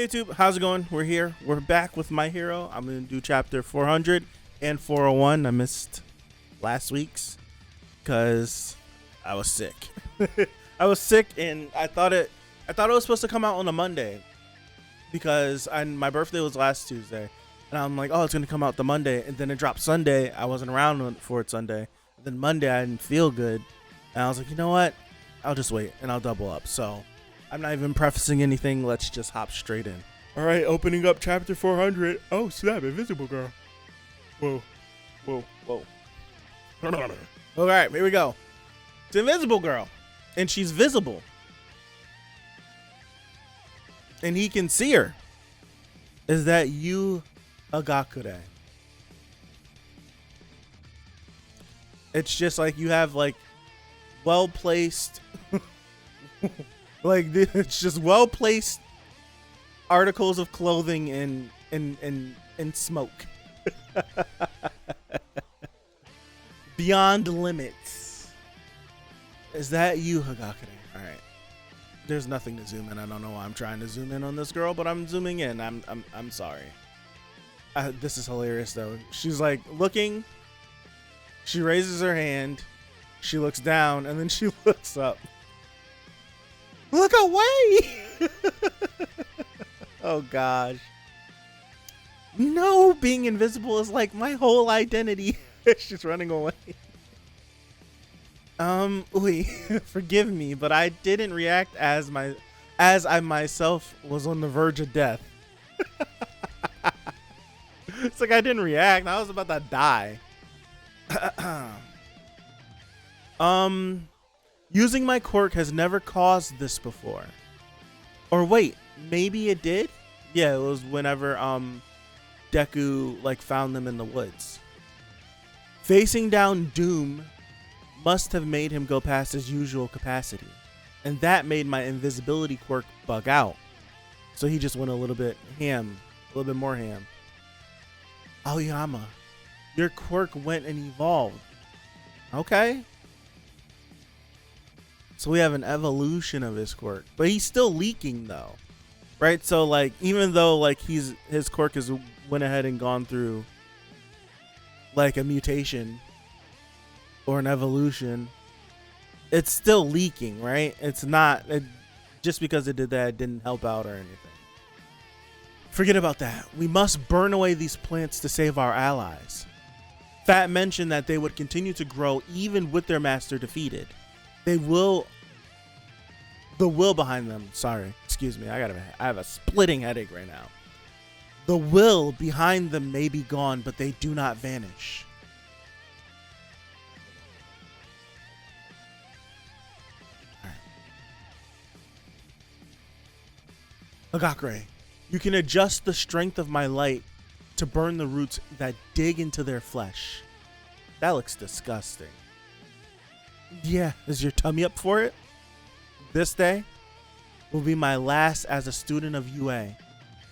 Hey YouTube, how's it going? We're here. We're back with My Hero. I'm going to do chapter 400 and 401. I missed last week's because I was sick. I was sick and I thought it was supposed to come out on a Monday because my birthday was last Tuesday. And I'm like, oh, it's going to come out the Monday. And then it dropped Sunday. I wasn't around for it Sunday. And then Monday, I didn't feel good. And I was like, you know what? I'll just wait and I'll double up. So I'm not even prefacing anything. Let's just hop straight in. All right, opening up chapter 400. Oh, snap, Invisible Girl. Whoa. All right, here we go. It's Invisible Girl, and she's visible. And he can see her. Is that you, Agakure? It's just like you have like well-placed like it's just well-placed articles of clothing and smoke. Beyond limits. Is that you, Hagakure? All right. There's nothing to zoom in. I don't know why I'm trying to zoom in on this girl, but I'm zooming in. I'm sorry. This is hilarious though. She's like looking. She raises her hand. She looks down and then she looks up. Look away! Oh gosh. No, being invisible is like my whole identity. She's running away. Forgive me, but I didn't react as I myself was on the verge of death. It's like I didn't react. I was about to die. Using my quirk has never caused this before. Or wait, maybe it did? Yeah, it was whenever Deku like found them in the woods. Facing down Doom must have made him go past his usual capacity. And that made my invisibility quirk bug out. So he just went a little bit ham, a little bit more ham. Aoyama, your quirk went and evolved. Okay. So we have an evolution of his quirk, but he's still leaking though, right? So like, even though like his quirk has went ahead and gone through like a mutation or an evolution, it's still leaking, right? It's not just because it did that, it didn't help out or anything. Forget about that. We must burn away these plants to save our allies. Fat mentioned that they would continue to grow even with their master defeated. The will behind them. Sorry, excuse me. I have a splitting headache right now. The will behind them may be gone, but they do not vanish. Agakure, you can adjust the strength of my light to burn the roots that dig into their flesh. That looks disgusting. Yeah, is your tummy up for it? This day will be my last as a student of UA.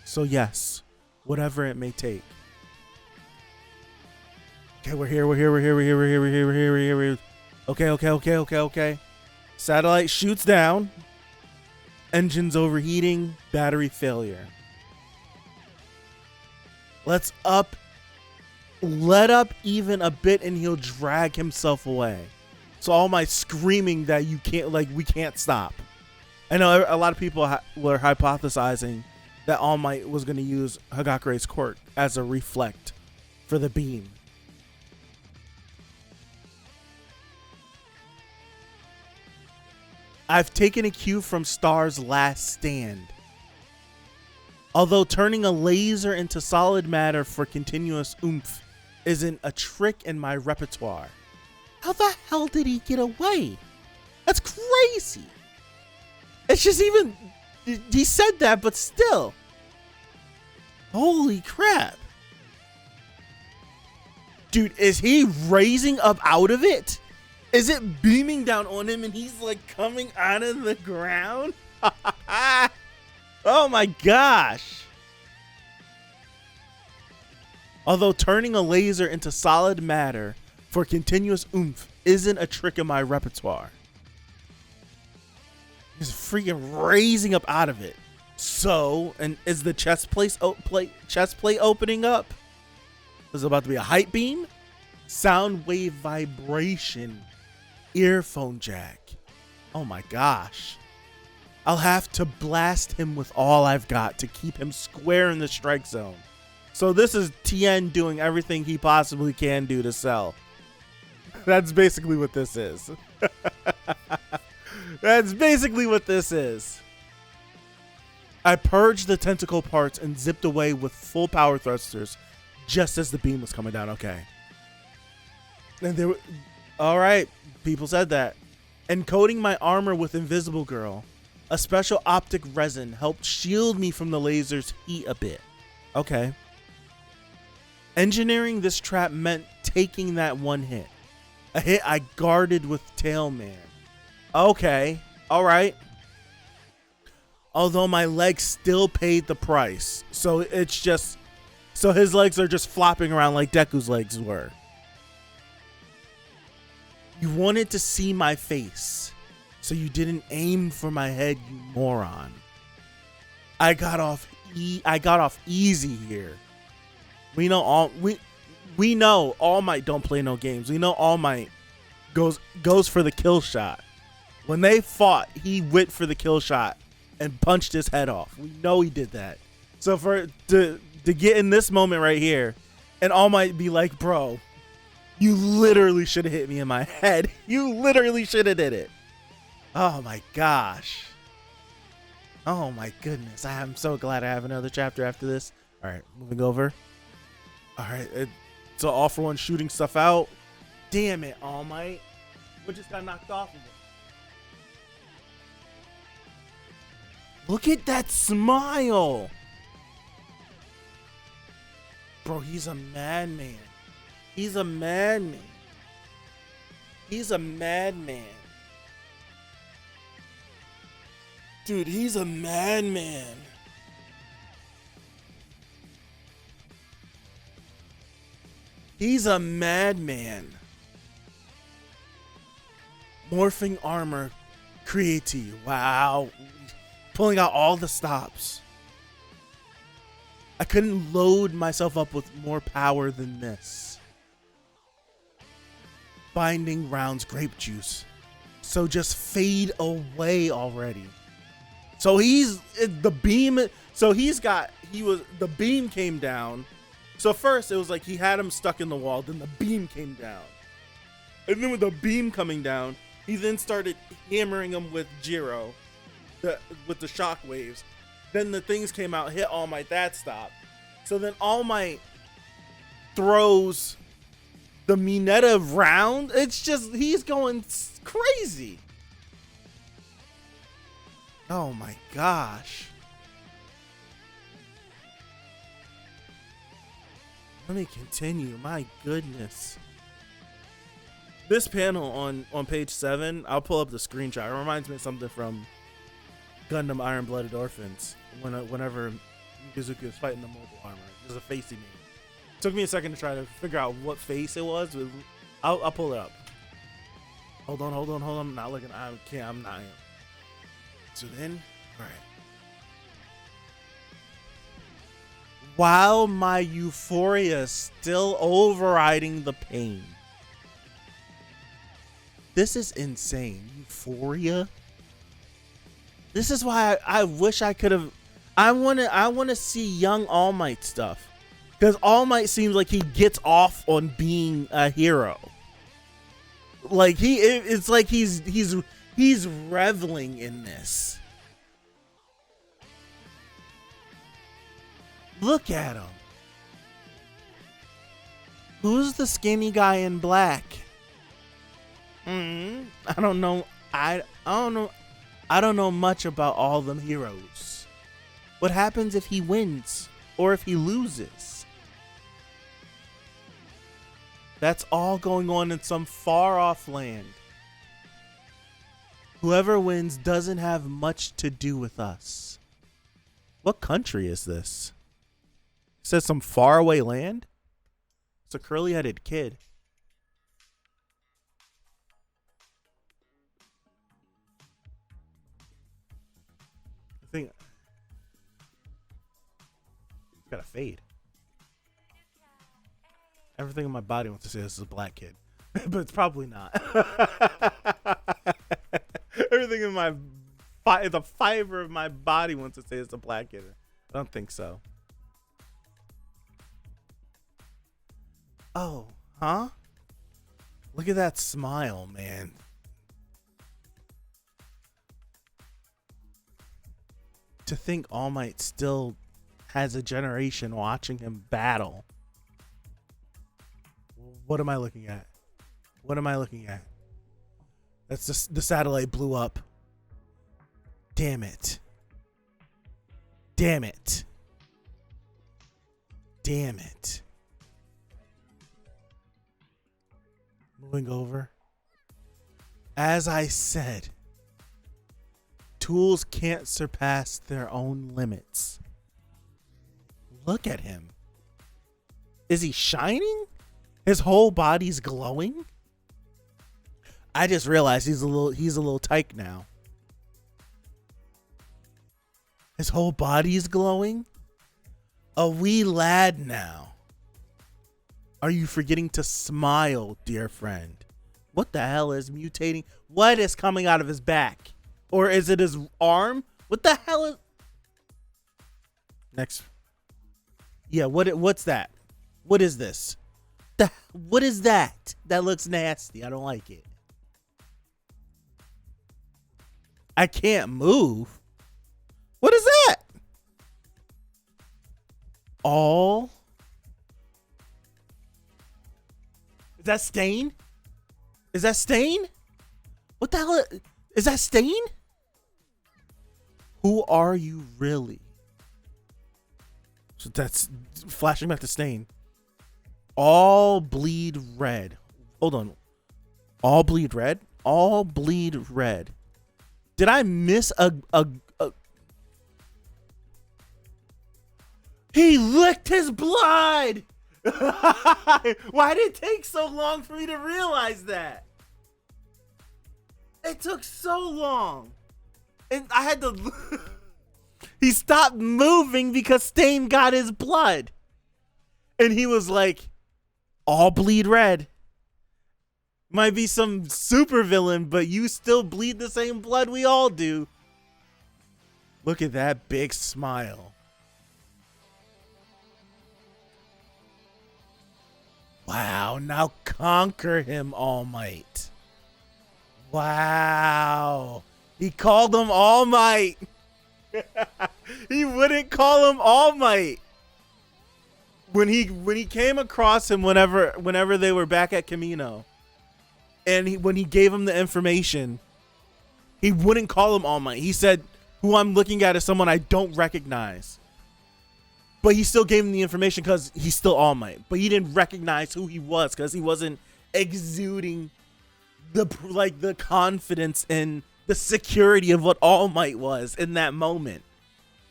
So yes, whatever it may take. Okay, we're here. Okay. Satellite shoots down. Engines overheating, battery failure. Let up even a bit and he'll drag himself away. So all my screaming that you can't, like, we can't stop. I know a lot of people were hypothesizing that All Might was going to use Hagakure's quirk as a reflect for the beam. I've taken a cue from Star's last stand. Although turning a laser into solid matter for continuous oomph isn't a trick in my repertoire. How the hell did he get away? That's crazy. It's just even, he said that, but still. Holy crap. Dude, is he raising up out of it? Is it beaming down on him and he's like coming out of the ground? Oh my gosh. Although turning a laser into solid matter for continuous oomph isn't a trick in my repertoire. He's freaking raising up out of it. So, and is the chest plate opening up? Is it about to be a hype beam? Sound wave vibration. Earphone jack. Oh my gosh. I'll have to blast him with all I've got to keep him square in the strike zone. So this is Tien doing everything he possibly can do to sell. That's basically what this is. That's basically what this is. I purged the tentacle parts and zipped away with full power thrusters just as the beam was coming down. Okay. And there were, all right, people said that. Encoding my armor with Invisible Girl, a special optic resin helped shield me from the laser's heat a bit. Okay. Engineering this trap meant taking that one hit. A hit I guarded with Tailman. Okay. All right. Although my legs still paid the price. So it's just, so his legs are just flopping around like Deku's legs were. You wanted to see my face, so you didn't aim for my head, you moron. I got off easy here. We know All Might don't play no games. We know All Might goes for the kill shot. When they fought, he went for the kill shot and punched his head off. We know he did that. So to get in this moment right here, and All Might be like, bro, you literally should have hit me in my head. You literally should have did it. Oh my gosh. Oh my goodness. I'm so glad I have another chapter after this. All right, moving over. All right, it's all for one shooting stuff out. Damn it, All Might. What just got knocked off of it? Look at that smile. Bro, he's a madman. He's a madman. He's a madman. Dude, he's a madman. He's a madman. Morphing armor creatine. Wow. Pulling out all the stops. I couldn't load myself up with more power than this. Binding rounds grape juice. So just fade away already. So the beam came down. So first it was like he had him stuck in the wall, then the beam came down. And then with the beam coming down, he then started hammering him with Jiro, with the shock waves. Then the things came out, hit All Might, that stopped. So then All Might throws the Mineta round. It's just, he's going crazy. Oh my gosh. Let me continue. My goodness. This panel on page 7, I'll pull up the screenshot. It reminds me of something from Gundam Iron Blooded Orphans. Whenever Mizuki was fighting the mobile armor, there's a face he made. It took me a second to try to figure out what face it was. I'll pull it up. Hold on. I'm not looking. I'm not. So then, all right. While my euphoria is still overriding the pain. This is insane. Euphoria? This is why I wish I could have. I want to see young All Might stuff. Because All Might seems like he gets off on being a hero. Like it's like he's reveling in this. Look at him. Who's the skinny guy in black? I don't know. I don't know. I don't know much about all them heroes. What happens if he wins or if he loses? That's all going on in some far off land. Whoever wins doesn't have much to do with us. What country is this? It says some faraway land? It's a curly-headed kid. I think Got a fade. Everything in my body wants to say this is a black kid, but it's probably not. Everything in the fiber of my body wants to say it's a black kid. I don't think so. Oh, huh? Look at that smile, man. To think All Might still has a generation watching him battle. What am I looking at? What am I looking at? That's just the satellite blew up. Damn it. Damn it. Damn it. Moving over. As I said, tools can't surpass their own limits. Look at him. Is he shining? His whole body's glowing? I just realized he's a little tyke now. His whole body's glowing? A wee lad now. Are you forgetting to smile, dear friend? What the hell is mutating? What is coming out of his back? Or is it his arm? What the hell is... Next. Yeah, what's that? What is this? What is that? That looks nasty. I don't like it. I can't move. What is that? All. Is that Stain? Is that Stain? What the hell? Is that Stain? Who are you really? So that's flashing back to Stain. All bleed red. Hold on. All bleed red? All bleed red. Did I miss a... He licked his blood! Why did it take so long for me to realize that? It took so long. And I had to... He stopped moving because Stain got his blood. And he was like, all bleed red. Might be some super villain, but you still bleed the same blood we all do. Look at that big smile. Wow, now conquer him, All Might. Wow. He called him All Might. He wouldn't call him All Might. When he came across him whenever they were back at Camino, and when he gave him the information, he wouldn't call him All Might. He said, who I'm looking at is someone I don't recognize. But he still gave him the information because he's still All Might. But he didn't recognize who he was because he wasn't exuding the confidence and the security of what All Might was in that moment.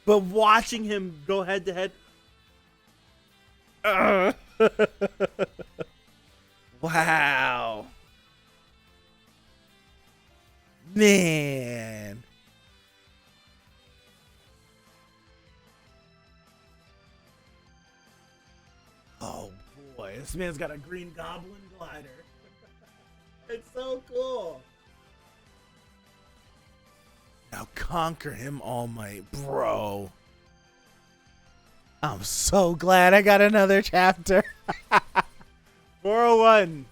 But watching him go head to head. Wow. Man. Oh boy, this man's got a green goblin glider. It's so cool. Now conquer him, All Might, bro. I'm so glad I got another chapter. 401.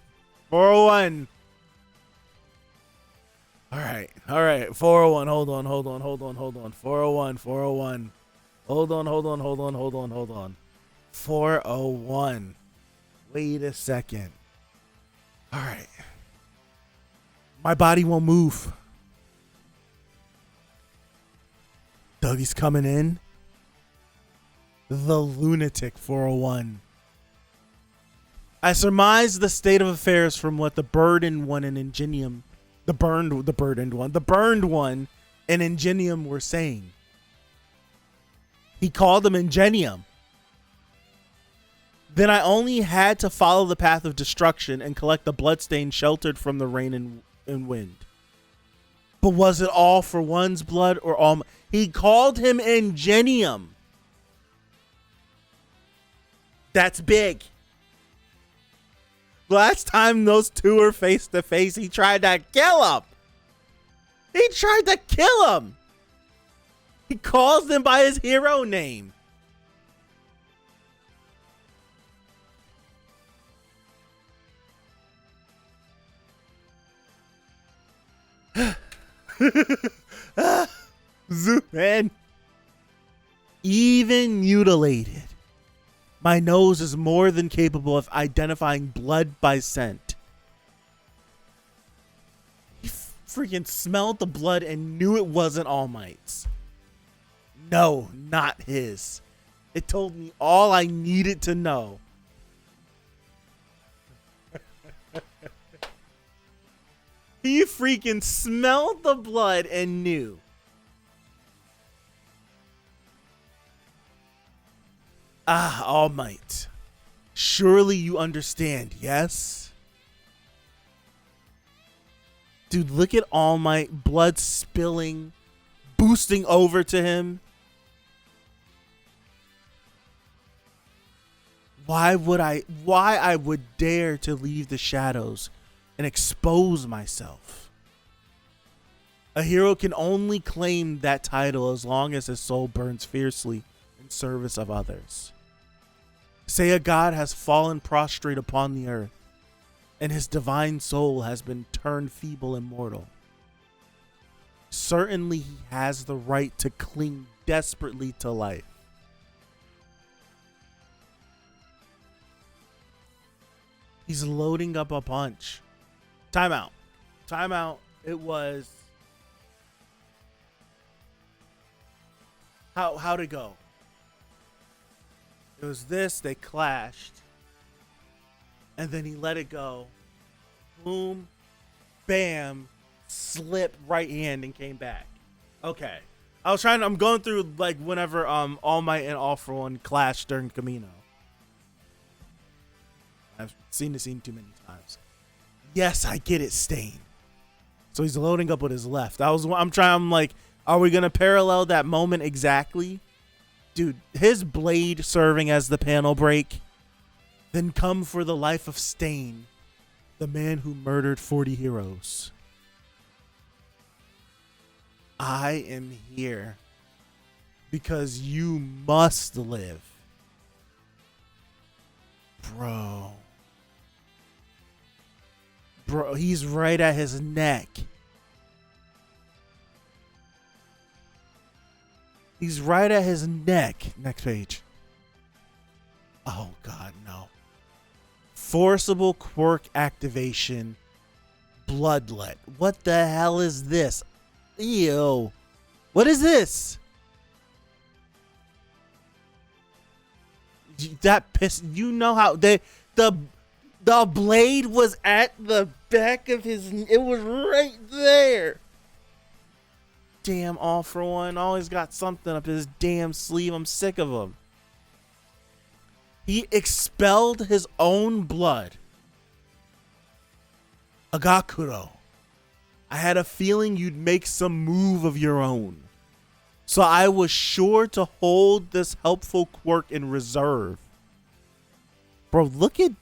401. All right. 401. Hold on. 401. 401. Hold on. 401. Wait a second. All right. My body won't move. Dougie's coming in. The lunatic 401. I surmise the state of affairs from what the burdened one and Ingenium, the burned one and Ingenium were saying. He called them Ingenium. Then I only had to follow the path of destruction and collect the bloodstain sheltered from the rain and wind. But was it all for one's blood or all? He called him Ingenium. That's big. Last time those two were face to face, he tried to kill him. He tried to kill him. He calls him by his hero name. Man. Even mutilated, my nose is more than capable of identifying blood by scent. He freaking smelled the blood and knew it wasn't All Might's. No, not his. It told me all I needed to know. He freaking smelled the blood and knew. Ah, All Might. Surely you understand, yes? Dude, look at All Might, blood spilling, boosting over to him. Why I would dare to leave the shadows and expose myself? A hero can only claim that title as long as his soul burns fiercely in service of others. Say a god has fallen prostrate upon the earth, and his divine soul has been turned feeble and mortal. Certainly he has the right to cling desperately to life. He's loading up a punch. Timeout. Timeout. It was... How'd it go? It was this, they clashed. And then he let it go. Boom. Bam. Slip right hand and came back. Okay. I'm going through like whenever All Might and All For One clashed during Camino. I've seen the scene too many times. Yes, I get it, Stain. So he's loading up with his left. I'm like, are we gonna parallel that moment exactly? Dude, his blade serving as the panel break. Then come for the life of Stain, the man who murdered 40 heroes. I am here because you must live. Bro, he's right at his neck. He's right at his neck. Next page. Oh, God, no. Forcible quirk activation. Bloodlet. What the hell is this? Ew. What is this? That piss. You know how the blade was at the back of his. It was right there. Damn, All For One always got something up his damn sleeve. I'm sick of him. He expelled his own blood. Agakuro, I had a feeling you'd make some move of your own. So I was sure to hold this helpful quirk in reserve. Bro, look at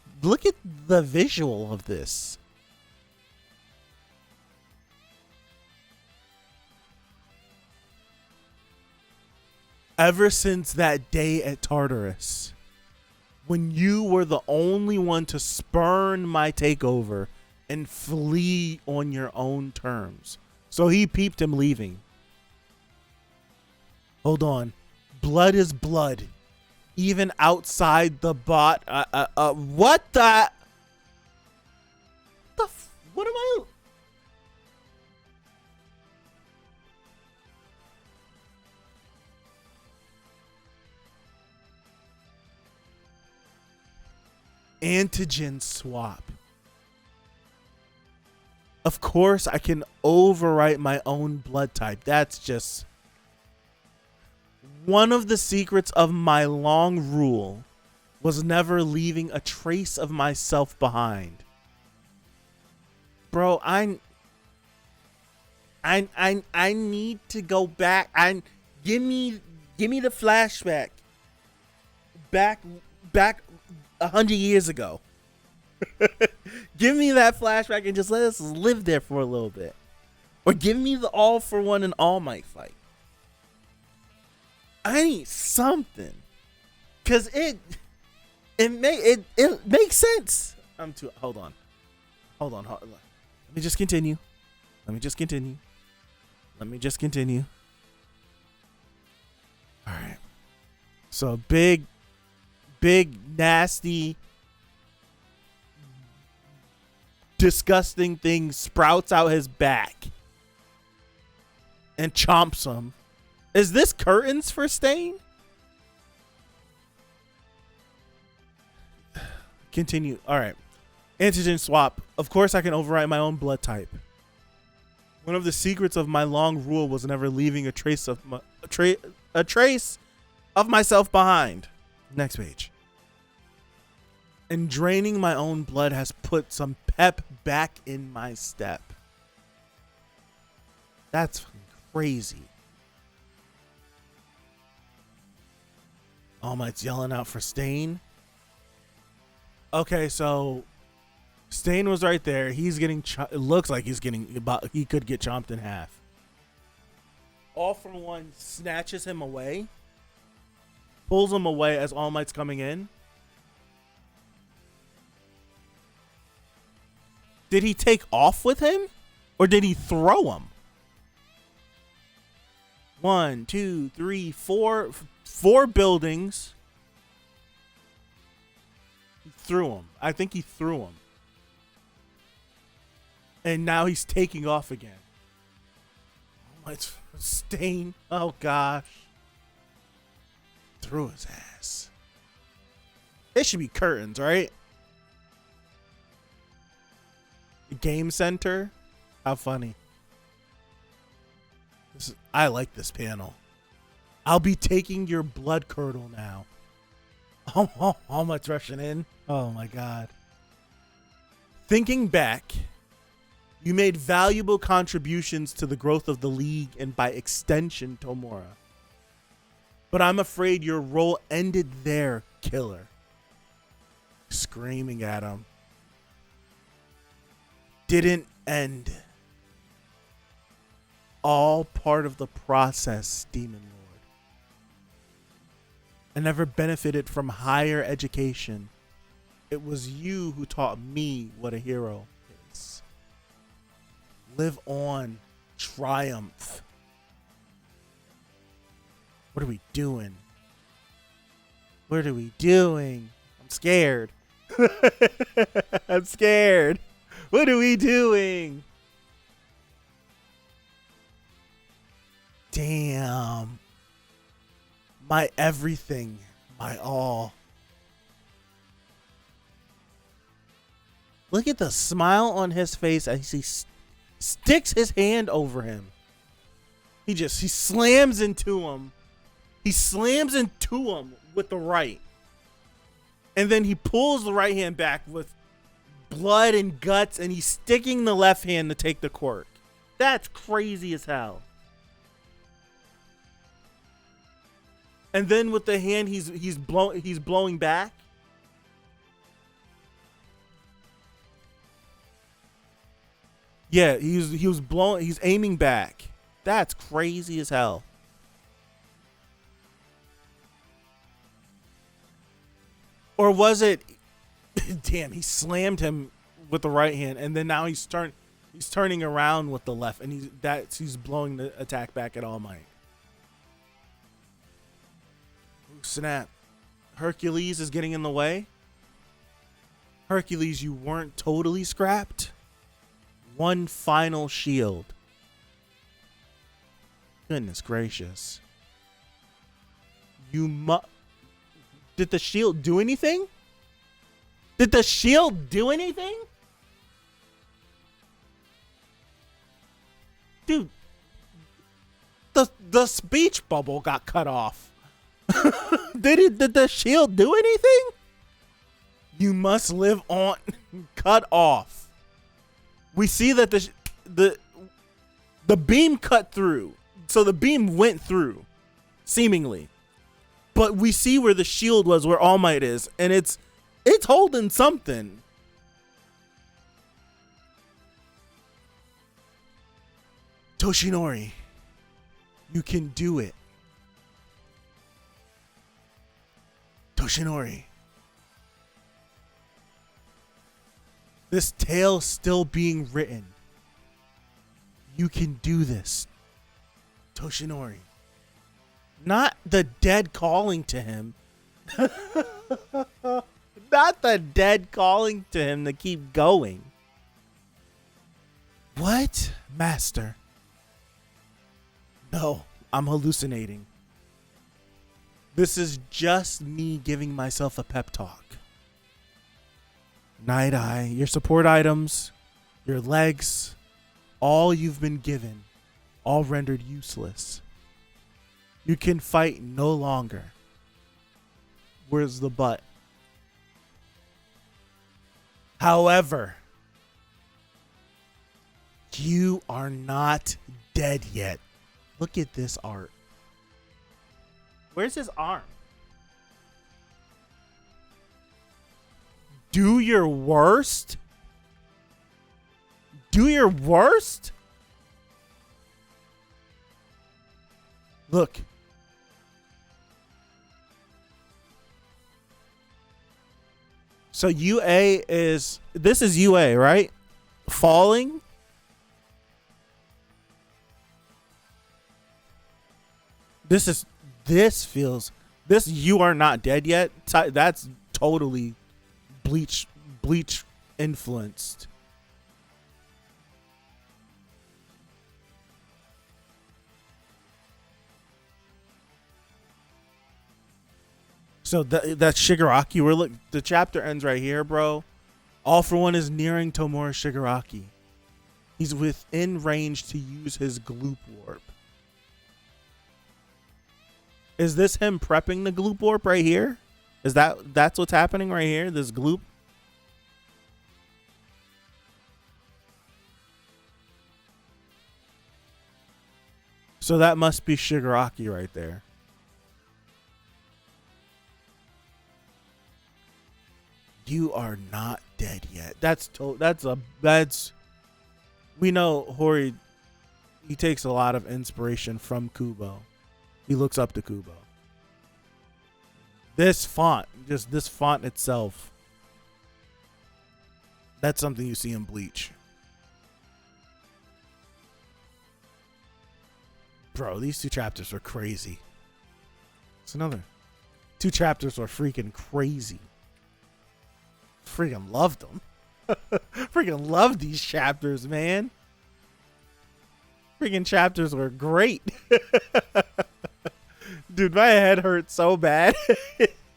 the visual of this. Ever since that day at Tartarus, when you were the only one to spurn my takeover and flee on your own terms. So he peeped him leaving. Hold on. Blood is blood. Even outside the bot. What the? What am I? Antigen swap. Of course, I can overwrite my own blood type. That's just one of the secrets of my long rule was never leaving a trace of myself behind. Bro, I need to go back. Give me the flashback. Back back 100 years ago. Give me that flashback and just let us live there for a little bit. Or give me the All for One and All Might fight. I need something. Cause it makes sense. Hold on. Let me just continue. Alright. So big, nasty, disgusting thing sprouts out his back and chomps him. Is this curtains for Stain? Continue. All right. Antigen swap. Of course I can overwrite my own blood type. One of the secrets of my long rule was never leaving a trace of myself behind. Next page. And draining my own blood has put some pep back in my step. That's fucking crazy. All Might's yelling out for Stain. Okay, so Stain was right there. He's getting. It looks like he's getting. He could get chomped in half. All for One snatches him away, pulls him away as All Might's coming in. Did he take off with him, or did he throw him? 1, 2, 3, 4. 4 buildings. He threw him. I think he threw him. And now he's taking off again. Oh, my Stain. Oh, gosh. Threw his ass. It should be curtains, right? Game Center. How funny. I like this panel. I'll be taking your blood curdle now. All Might's rushing in. Oh my god. Thinking back, you made valuable contributions to the growth of the league and by extension Tomura. But I'm afraid your role ended there, killer. Screaming at him. Didn't end. All part of the process, Demon Lord. I never benefited from higher education. It was you who taught me what a hero is. Live on. Triumph. What are we doing? What are we doing? I'm scared. I'm scared. What are we doing? Damn. My everything. My all. Look at the smile on his face as he sticks his hand over him. He slams into him. He slams into him with the right. And then he pulls the right hand back with blood and guts, and he's sticking the left hand to take the quirk. That's crazy as hell. And then with the hand he's blowing back. Yeah, he's aiming back. That's crazy as hell. Or was it damn, he slammed him with the right hand, and then now he's turning around with the left, and he's blowing the attack back at All Might. Ooh, snap. Hercules is getting in the way. Hercules, you weren't totally scrapped. One final shield. Goodness gracious. Did the shield do anything? Did the shield do anything? Dude, the speech bubble got cut off. Did the shield do anything? You must live on. Cut off. We see that the beam cut through. So the beam went through, seemingly. But we see where the shield was, where All Might is, and it's holding something. Toshinori, you can do it. Toshinori. This tale's still being written. You can do this. Toshinori. Not the dead calling to him. Not the dead calling to him to keep going. What? Master. No, I'm hallucinating. This is just me giving myself a pep talk. Night Eye, your support items, your legs, all you've been given, all rendered useless. You can fight no longer. Where's the but? However, you are not dead yet. Look at this art. Where's his arm? Do your worst? Do your worst? Look. So UA is, this is UA, right? Falling. This feels, you are not dead yet. That's totally bleach influenced. So that's Shigaraki. The chapter ends right here, bro. All for One is nearing Tomura Shigaraki. He's within range to use his Gloop Warp. Is this him prepping the Gloop Warp right here? That's what's happening right here? This Gloop? So that must be Shigaraki right there. You are not dead yet. We know Hori, he takes a lot of inspiration from Kubo. He looks up to Kubo. This font, just this font itself, that's something you see in Bleach. Bro, these two chapters were crazy. It's another. 2 chapters were freaking crazy. Freaking loved them. Freaking loved these chapters, man. Freaking chapters were great. Dude, my head hurts so bad.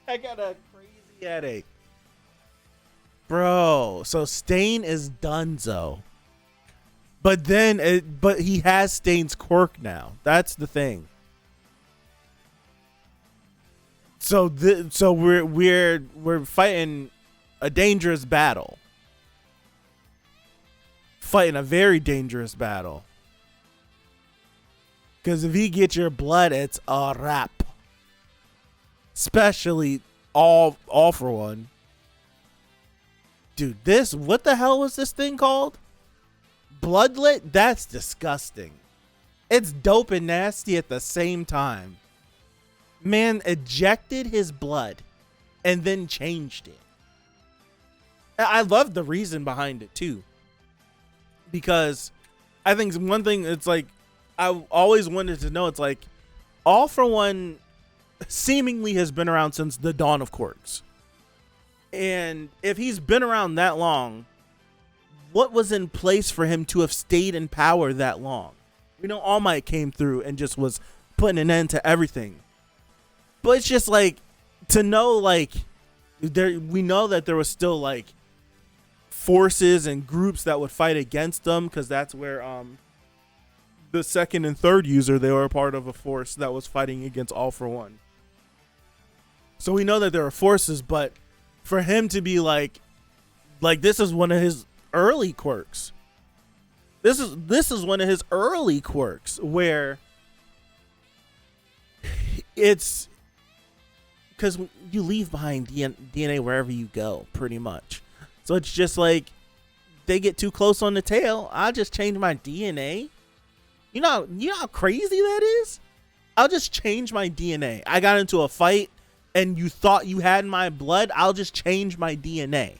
I got a crazy headache. Bro, so Stain is donezo. But he has Stain's quirk now. That's the thing. So we're fighting a dangerous battle. Fighting a very dangerous battle. Because if he gets your blood, it's a wrap. Especially all for One. Dude, what the hell was this thing called? Bloodlet? That's disgusting. It's dope and nasty at the same time. Man ejected his blood and then changed it. I love the reason behind it too. Because I think one thing, it's like, I always wanted to know, it's like, All for One seemingly has been around since the dawn of quirks. And if he's been around that long, what was in place for him to have stayed in power that long? We know All Might came through and just was putting an end to everything. But it's just like, to know, like, we know that there was still like forces and groups that would fight against them, because that's where the second and third user, they were a part of a force that was fighting against All for One. So we know that there are forces, but for him to be like this is one of his early quirks. This is one of his early quirks where because you leave behind DNA wherever you go, pretty much. So it's just like they get too close on the tail. I'll just change my DNA. You know how crazy that is? I'll just change my DNA. I got into a fight and you thought you had my blood. I'll just change my DNA.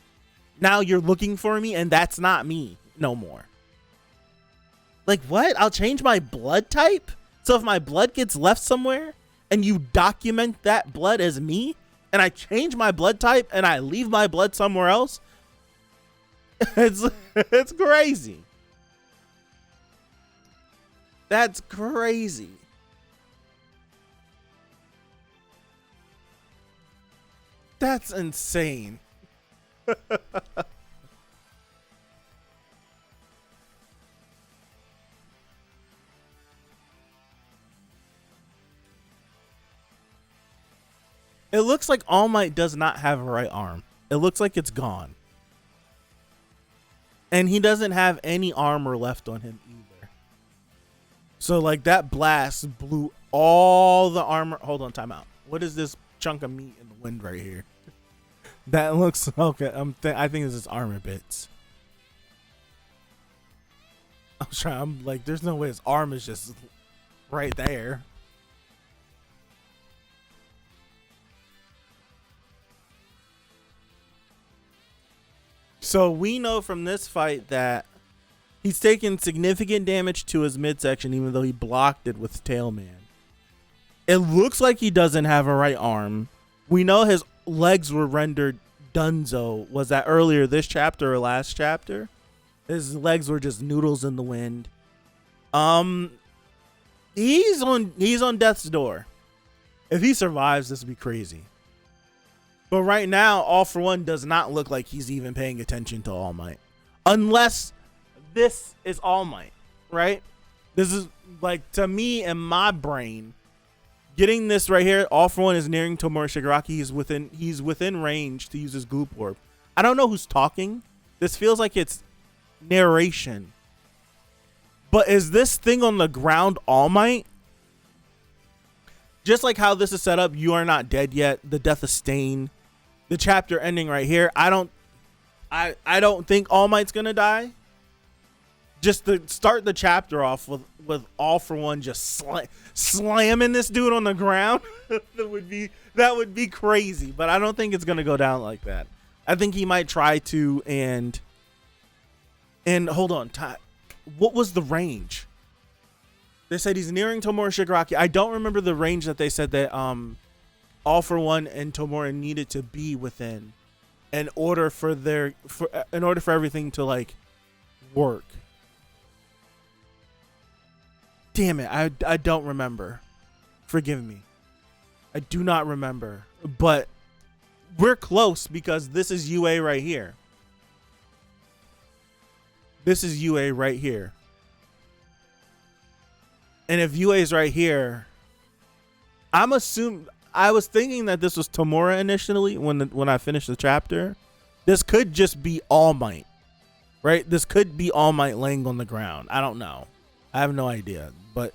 Now you're looking for me and that's not me no more. Like what? I'll change my blood type? So if my blood gets left somewhere and you document that blood as me and I change my blood type and I leave my blood somewhere else, it's crazy. That's crazy. That's insane. It looks like All Might does not have a right arm. It looks like it's gone. And he doesn't have any armor left on him either. So like that blast blew all the armor. Hold on, time out. What is this chunk of meat in the wind right here? That looks okay. I think this is armor bits. I'm like, there's no way his arm is just right there. So we know from this fight that he's taken significant damage to his midsection, even though he blocked it with Tailman. It looks like he doesn't have a right arm. We know his legs were rendered dunzo. Was that earlier this chapter or last chapter? His legs were just noodles in the wind. He's on death's door. If he survives, this would be crazy. But right now, All For One does not look like he's even paying attention to All Might. Unless this is All Might, right? This is like, to me, in my brain, getting this right here, All For One is nearing Tomura Shigaraki. He's within range to use his goop orb. I don't know who's talking. This feels like it's narration. But is this thing on the ground All Might? Just like how this is set up, You Are Not Dead Yet, the death of Stain, the chapter ending right here. I don't think All Might's gonna die. Just to start the chapter off with All For One just slamming this dude on the ground. that would be crazy, but I don't think it's gonna go down like that. I think he might try to and hold on. What was the range? They said he's nearing Tomura Shigaraki. I don't remember the range that they said that All For One and Tomura needed to be within in order for everything to like work. Damn it, I don't remember. Forgive me. I do not remember. But we're close because this is UA right here. This is UA right here. And if UA is right here, I was thinking that this was Tomura initially when I finished the chapter. This could just be All Might, right? This could be All Might laying on the ground. I don't know. I have no idea. But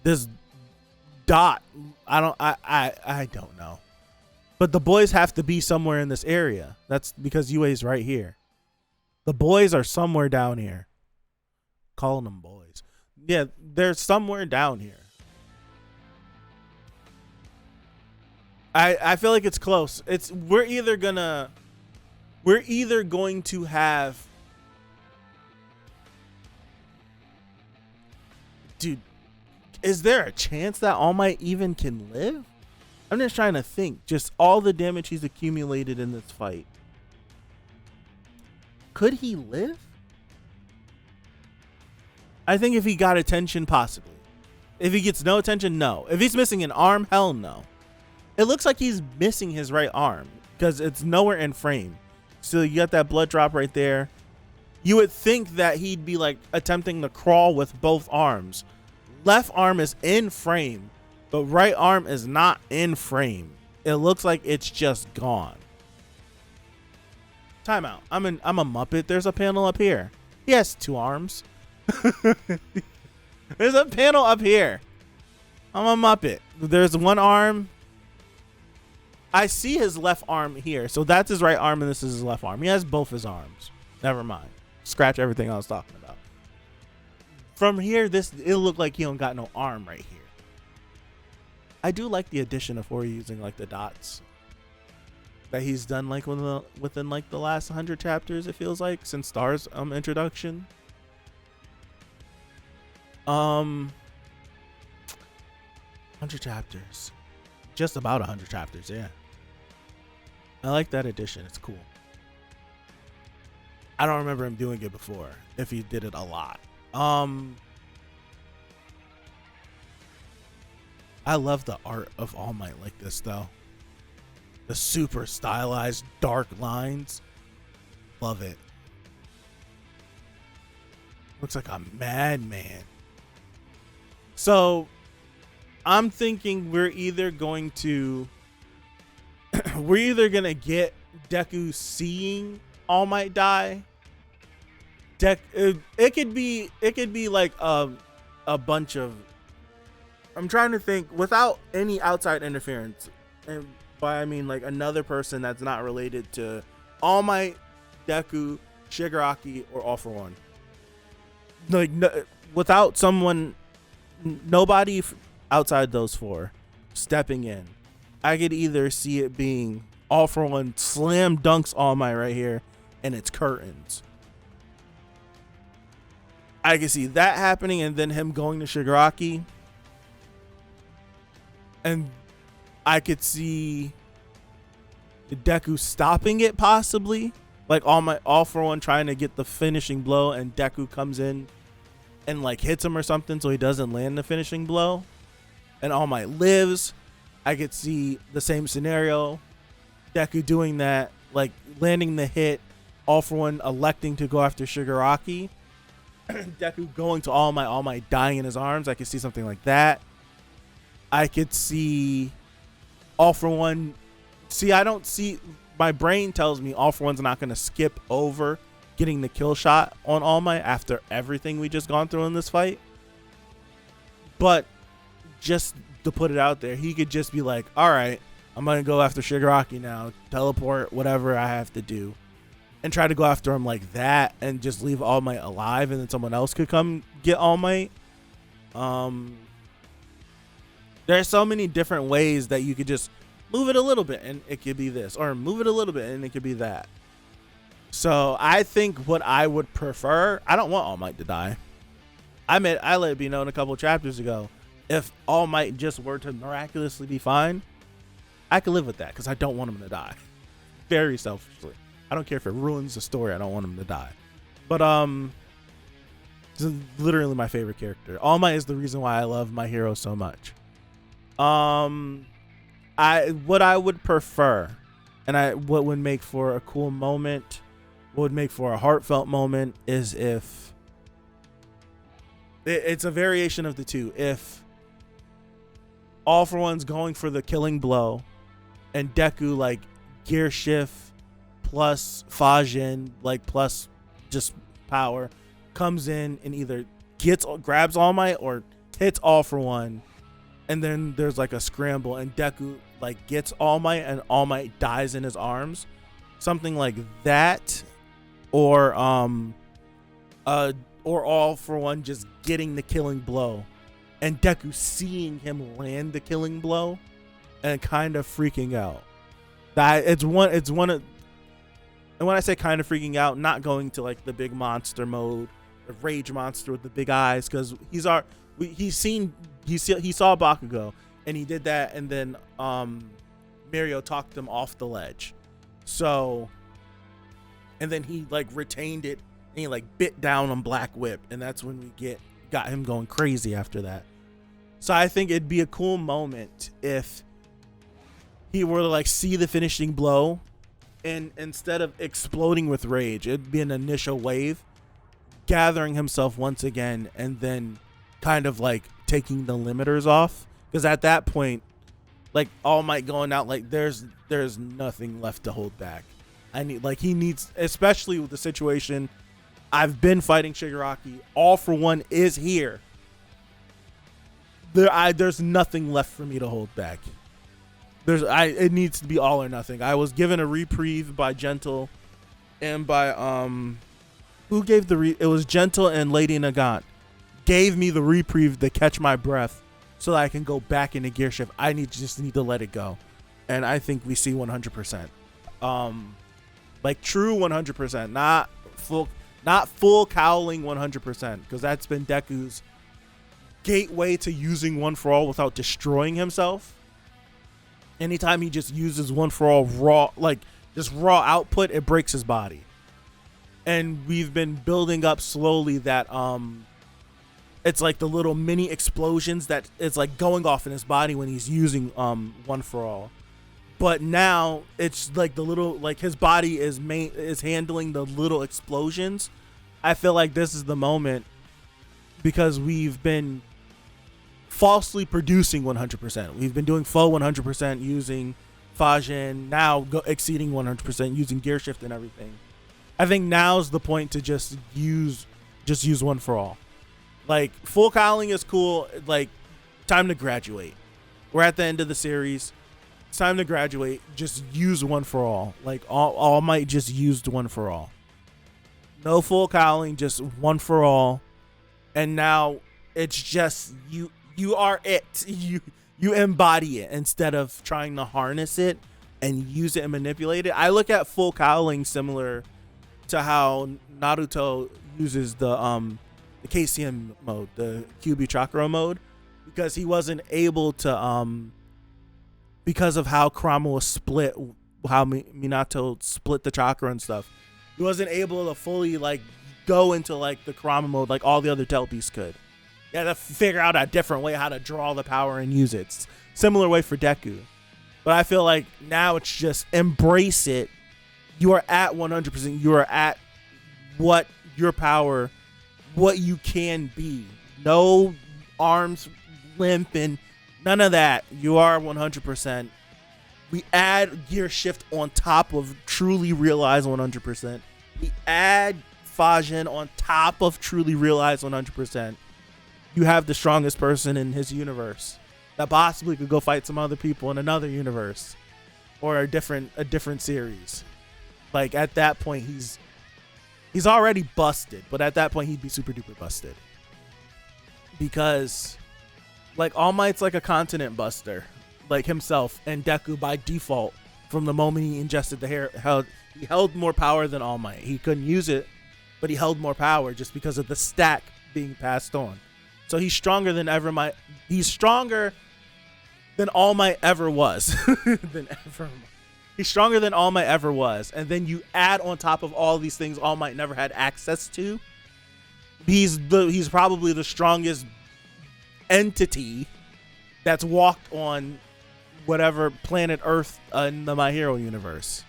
this dot, I don't know. But the boys have to be somewhere in this area. That's because UA is right here. The boys are somewhere down here. Calling them boys. Yeah, they're somewhere down here. I feel like it's close. We're either going to have, dude, is there a chance that All Might even can live? I'm just trying to think. Just all the damage he's accumulated in this fight. Could he live? I think if he got attention, possibly. If he gets no attention, no. If he's missing an arm, hell no. It looks like he's missing his right arm because it's nowhere in frame. So you got that blood drop right there. You would think that he'd be like attempting to crawl with both arms. Left arm is in frame, but right arm is not in frame. It looks like it's just gone. Timeout. I'm a Muppet. There's a panel up here. He has two arms. There's a panel up here. I'm a Muppet. There's one arm. I see his left arm here. So that's his right arm and this is his left arm. He has both his arms. Never mind. Scratch everything I was talking about. From here, it'll look like he don't got no arm right here. I do like the addition of Hori using like the dots that he's done like within like the last 100 chapters, it feels like, since Star's introduction. 100 chapters. Just about 100 chapters, yeah. I like that addition. It's cool. I don't remember him doing it before, if he did it a lot. I love the art of All Might like this, though. The super stylized dark lines. Love it. Looks like a madman. So, I'm thinking we're either going to get Deku seeing All Might die. It could be like a bunch of, I'm trying to think without any outside interference, and by I mean like another person that's not related to All Might, Deku, Shigaraki, or All for One. Like without someone, nobody outside those four stepping in, I could either see it being All for One slam dunks All Might right here, and it's curtains. I can see that happening, and then him going to Shigaraki. And I could see Deku stopping it possibly. Like All for One trying to get the finishing blow, and Deku comes in and like hits him or something so he doesn't land the finishing blow. And All Might lives. I could see the same scenario. Deku doing that, like landing the hit, All for One electing to go after Shigaraki. Deku going to All Might dying in his arms. I could see something like that. I could see All for One. See, I don't see. My brain tells me All for One's not going to skip over getting the kill shot on All Might after everything we just gone through in this fight. But just to put it out there, he could just be like, all right, I'm going to go after Shigaraki now, teleport, whatever I have to do, and try to go after him like that and just leave All Might alive, and then someone else could come get All Might. There's so many different ways that you could just move it a little bit and it could be this, or move it a little bit and it could be that. So I think what I would prefer, I don't want All Might to die. I let it be known a couple of chapters ago, if All Might just were to miraculously be fine, I could live with that because I don't want him to die. Very selfishly. I don't care if it ruins the story. I don't want him to die. But this is literally my favorite character. All Might is the reason why I love My Hero so much. What I would prefer, and what would make for a cool moment, what would make for a heartfelt moment, is if it's a variation of the two. If All for One's going for the killing blow, and Deku like gear shift plus Fajin, like plus just power, comes in and either grabs All Might or hits All for One, and then there's like a scramble and Deku like gets All Might and All Might dies in his arms, something like that, or All for One just getting the killing blow and Deku seeing him land the killing blow and kind of freaking out. That it's one of, and when I say kind of freaking out, not going to like the big monster mode, the rage monster with the big eyes, because he saw Bakugo and he did that, and then Mirio talked him off the ledge. So, and then he like retained it and he like bit down on Black Whip, and that's when we got him going crazy after that. So I think it'd be a cool moment if he were to like see the finishing blow, and instead of exploding with rage, it'd be an initial wave, gathering himself once again, and then kind of like taking the limiters off. Because at that point, like All Might going out, like there's nothing left to hold back. He needs, especially with the situation. I've been fighting Shigaraki. All for One is here. There's nothing left for me to hold back. It needs to be all or nothing. I was given a reprieve by Gentle and by who gave it was Gentle and Lady Nagant gave me the reprieve to catch my breath so that I can go back into gear shift. I just need to let it go. And I think we see 100%. Like true 100%, not full cowling 100%, because that's been Deku's gateway to using One For All without destroying himself. Anytime he just uses One For All raw, like just raw output, it breaks his body. And we've been building up slowly that it's like the little mini explosions that it's like going off in his body when he's using One For All. But now it's like the little, like his body is handling the little explosions. I feel like this is the moment, because we've been falsely producing 100%. We've been doing full 100% using Fajin, now exceeding 100% using gear shift and everything. I think now's the point to just use One For All. Like full cowling is cool. Like time to graduate. We're at the end of the series. It's time to graduate. Just use One For All. Like All Might just used One For All. No full cowling, just One For All. And now it's just you are it. You embody it instead of trying to harness it and use it and manipulate it. I look at full cowling similar to how Naruto uses the KCM mode, the Kyuubi Chakra mode, because he wasn't able to because of how Kurama was split, how Minato split the chakra and stuff. He wasn't able to fully like go into like the Kurama mode like all the other Telpies could. You had to figure out a different way how to draw the power and use it. It's similar way for Deku. But I feel like now it's just embrace it. You are at 100%. You are at what your power, what you can be. No arms limp and none of that. You are 100%. We add gear shift on top of truly realize 100%. We add Fajin on top of truly realize 100%. You have the strongest person in his universe that possibly could go fight some other people in another universe or a different series. Like at that point, he's already busted, but at that point he'd be super duper busted, because like All Might's like a continent buster, like himself, and Deku by default from the moment he ingested the hair he held more power than All Might. He couldn't use it, but he held more power just because of the stack being passed on. So he's stronger than ever. He's stronger than All Might ever was. He's stronger than All Might ever was. And then you add on top of all these things All Might never had access to. He's probably the strongest entity that's walked on whatever planet Earth in the My Hero universe.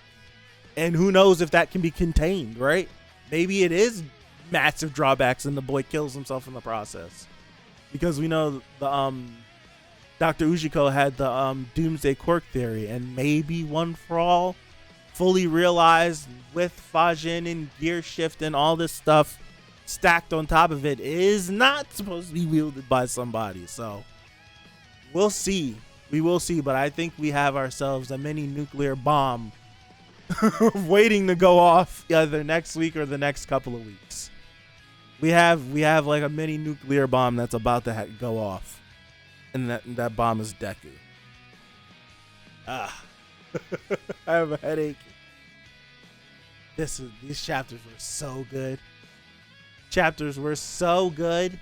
And who knows if that can be contained, right? Maybe it is massive drawbacks and the boy kills himself in the process. Because we know the Dr. Ujiko had the Doomsday Quirk theory, and maybe One For All fully realized with Fajin and gear shift and all this stuff stacked on top of it is not supposed to be wielded by somebody. So we'll see. We will see, but I think we have ourselves a mini nuclear bomb waiting to go off either next week or the next couple of weeks. We have like a mini nuclear bomb that's about to go off. And that bomb is Deku. I have a headache. These chapters were so good.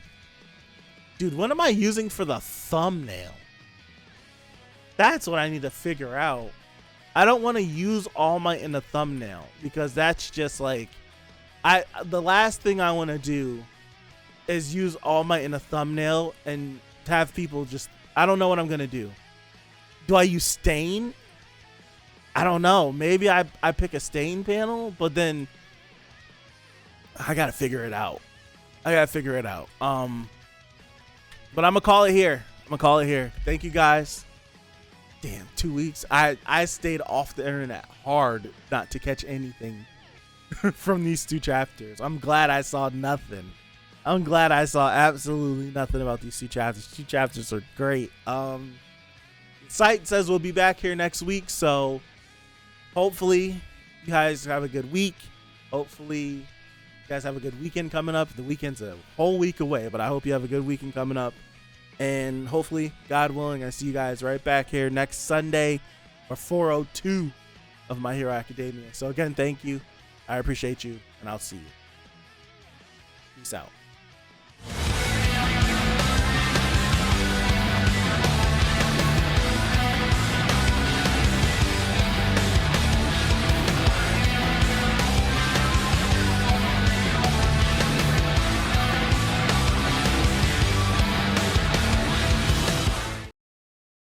Dude, what am I using for the thumbnail? That's what I need to figure out. I don't want to use All Might in the thumbnail, because that's just like the last thing I want to do is use All Might in a thumbnail and have people just, I don't know what I'm gonna do. Do I use stain? I don't know. Maybe I pick a stain panel, but then I gotta figure it out. But I'm gonna call it here. Thank you guys. Damn, 2 weeks. I stayed off the internet hard not to catch anything from these two chapters. I'm glad I saw nothing. I'm glad I saw absolutely nothing about these two chapters. Two chapters are great. site says we'll be back here next week, so hopefully you guys have a good week. Hopefully you guys have a good weekend coming up. The weekend's a whole week away, but I hope you have a good weekend coming up. And hopefully, God willing, I see you guys right back here next Sunday for 402 of My Hero Academia. So again, thank you. I appreciate you, and I'll see you. Peace out.